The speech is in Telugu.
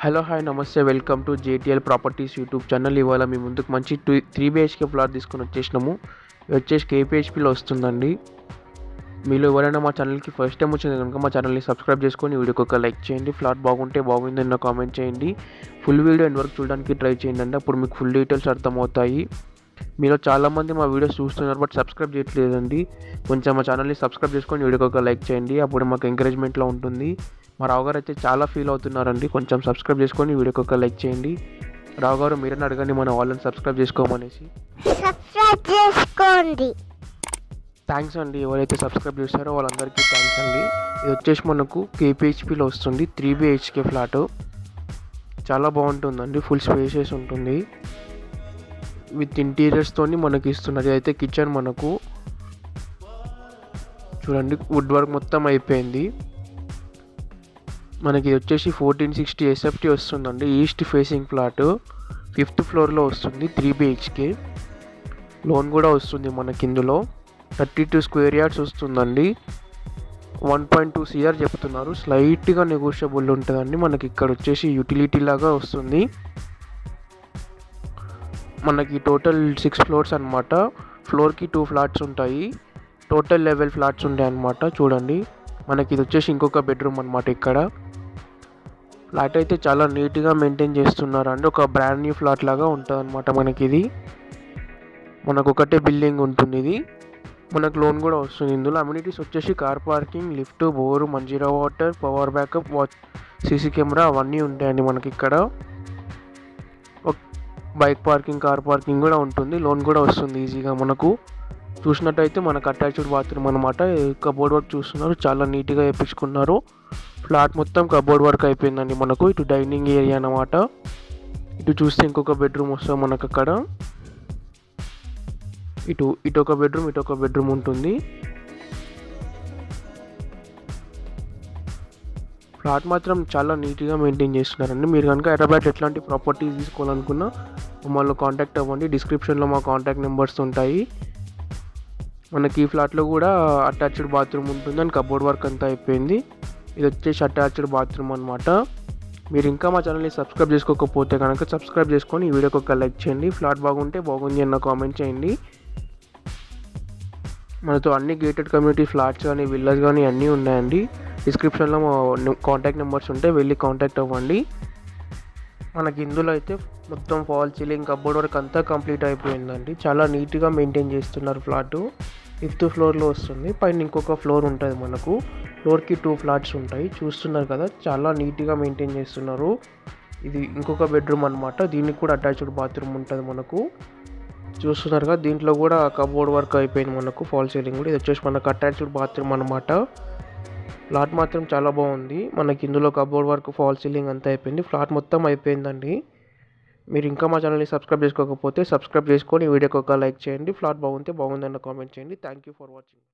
హలో హాయ్ నమస్తే, welcome to JTL properties YouTube channel. ఇవాళ మీ ముందుకు మంచి 3 BHK ఫ్లాట్ తీసుకొని వచ్చేసినాము. ఇది వచ్చేసి KPHPలో వస్తుందండి. మీరు ఎవరైనా మా ఛానల్కి ఫస్ట్ టైం వచ్చింది కనుక మా ఛానల్ని సబ్స్క్రైబ్ చేసుకొని వీడియోకి ఒక లైక్ చేయండి. ఫ్లాట్ బాగుంటే బాగుందని కామెంట్ చేయండి. ఫుల్ వీడియో ఎండ్ వరకు చూడడానికి ట్రై చేయండి అండి, అప్పుడు మీకు ఫుల్ డీటెయిల్స్ అర్థమవుతాయి. మీరు చాలామంది మా వీడియోస్ చూస్తున్నారు బట్ సబ్స్క్రైబ్ చేయట్లేదండి. కొంచెం మా ఛానల్ని సబ్స్క్రైబ్ చేసుకొని వీడియోకి ఒక లైక్ చేయండి, అప్పుడు మాకు ఎంకరేజ్మెంట్లో ఉంటుంది. మా రావు గారు అయితే చాలా ఫీల్ అవుతున్నారండి. కొంచెం సబ్స్క్రైబ్ చేసుకొని వీడియోకి ఒక లైక్ చేయండి. రావు గారు మీరైనా అడగండి మన వాళ్ళని సబ్స్క్రైబ్ చేసుకోమనేసి. సబ్స్క్రైబ్ చేసుకోండి. థ్యాంక్స్ అండి, ఎవరైతే సబ్స్క్రైబ్ చేస్తారో వాళ్ళందరికీ థ్యాంక్స్ అండి. ఇది వచ్చేసి మనకు KPHPలో వస్తుంది. 3 BHK ఫ్లాట్ చాలా బాగుంటుందండి. ఫుల్ స్పేషియస్ ఉంటుంది. విత్ ఇంటీరియర్స్తోని మనకి ఇస్తున్నారు. అయితే కిచెన్ మనకు చూడండి, వుడ్ వర్క్ మొత్తం అయిపోయింది. మనకి వచ్చేసి 1460 SFT వస్తుందండి. ఈస్ట్ ఫేసింగ్ ఫ్లాట్ 5th ఫ్లోర్లో వస్తుంది. 3 BHK లోన్ కూడా వస్తుంది మనకి. ఇందులో 32 స్క్వేర్ యార్డ్స్ వస్తుందండి. 1.2 CR చెప్తున్నారు. స్లైట్గా నెగోషియబుల్ ఉంటుందండి. మనకి ఇక్కడ వచ్చేసి యూటిలిటీ లాగా వస్తుంది. మనకి టోటల్ 6 ఫ్లోర్స్ అనమాట. ఫ్లోర్కి 2 ఫ్లాట్స్ ఉంటాయి. టోటల్ 11 ఫ్లాట్స్ ఉంటాయి అన్నమాట. చూడండి, మనకి ఇది వచ్చేసి ఇంకొక బెడ్రూమ్ అనమాట. ఇక్కడ ఫ్లాట్ అయితే చాలా నీట్గా మెయింటైన్ చేస్తున్నారు అండి. ఒక బ్రాండ్ న్యూ ఫ్లాట్ లాగా ఉంటుంది అనమాట. మనకి ఇది మనకు ఒకటే బిల్డింగ్ ఉంటుంది. ఇది మనకు లోన్ కూడా వస్తుంది. ఇందులో అమ్యూనిటీస్ వచ్చేసి car parking, lift, bore, Manjira water, power backup, CC camera అవన్నీ ఉంటాయండి. మనకి ఇక్కడ బైక్ పార్కింగ్, కార్ పార్కింగ్ కూడా ఉంటుంది. లోన్ కూడా వస్తుంది ఈజీగా. మనకు చూసినట్టయితే మనకు అటాచ్డ్ బాత్రూమ్ అనమాట. కబోర్డ్ వర్క్ చూస్తున్నారు, చాలా నీట్గా వేయించుకున్నారు. ఫ్లాట్ మొత్తం కబోర్డ్ వర్క్ అయిపోయిందండి. మనకు ఇటు డైనింగ్ ఏరియా అనమాట. ఇటు చూస్తే ఇంకొక బెడ్రూమ్ వస్తుంది మనకు. అక్కడ ఇటు ఒక బెడ్రూమ్ ఉంటుంది. ఫ్లాట్ మాత్రం చాలా నీట్గా మెయింటైన్ చేస్తున్నారండి. మీరు కనుక హైదరాబాద్ ఎట్లాంటి ప్రాపర్టీస్ తీసుకోవాలనుకున్నా మమ్మల్ని కాంటాక్ట్ అవ్వండి. డిస్క్రిప్షన్లో మా కాంటాక్ట్ నెంబర్స్ ఉంటాయి. మనకి ఈ ఫ్లాట్లో కూడా అటాచ్డ్ బాత్రూమ్ ఉంటుంది అండ్ కబోర్డ్ వర్క్ అంతా అయిపోయింది. ఇది వచ్చేసి అటాచ్డ్ బాత్రూమ్ అనమాట. మీరు ఇంకా మా ఛానల్ని సబ్స్క్రైబ్ చేసుకోకపోతే కనుక సబ్స్క్రైబ్ చేసుకొని ఈ వీడియోకి ఒక లైక్ చేయండి. ఫ్లాట్ బాగుంటే బాగుంది అన్న కామెంట్ చేయండి. మనతో అన్ని గేటెడ్ కమ్యూనిటీ ఫ్లాట్స్ కానీ విల్లాస్ కానీ అన్నీ ఉన్నాయండి. డిస్క్రిప్షన్లో మా కాంటాక్ట్ నెంబర్స్ ఉంటే వెళ్ళి కాంటాక్ట్ అవ్వండి. మనకి ఇందులో అయితే మొత్తం ఫాల్ సీలింగ్, కబోర్డ్ వర్క్ అంతా కంప్లీట్ అయిపోయిందండి. చాలా నీట్గా మెయింటైన్ చేస్తున్నారు. ఫ్లాటు 5th ఫ్లోర్లో వస్తుంది. పైన ఇంకొక ఫ్లోర్ ఉంటుంది. మనకు ఫ్లోర్కి 2 ఫ్లాట్స్ ఉంటాయి. చూస్తున్నారు కదా, చాలా నీట్గా మెయింటైన్ చేస్తున్నారు. ఇది ఇంకొక బెడ్రూమ్ అనమాట. దీనికి కూడా అటాచ్డ్ బాత్రూమ్ ఉంటుంది మనకు. చూస్తున్నారు కదా, దీంట్లో కూడా కబోర్డ్ వర్క్ అయిపోయింది మనకు. ఫాల్ సీలింగ్ కూడా. ఇది వచ్చేసి మనకు అటాచ్డ్ బాత్రూమ్ అనమాట. ఫ్లాట్ మాత్రం చాలా బాగుంది. మనకి ఇందులో కబోర్డ్ వర్క్, ఫాల్ సీలింగ్ అంతా అయిపోయింది. ఫ్లాట్ మొత్తం అయిపోయిందండి. మీరు ఇంకా మా ఛానల్ని సబ్స్క్రైబ్ చేసుకోకపోతే సబ్స్క్రైబ్ చేసుకొని వీడియోకి ఒక లైక్ చేయండి. ఫ్లాట్ బాగుంటే బాగుందన్న కామెంట్ చేయండి. Thank you for watching.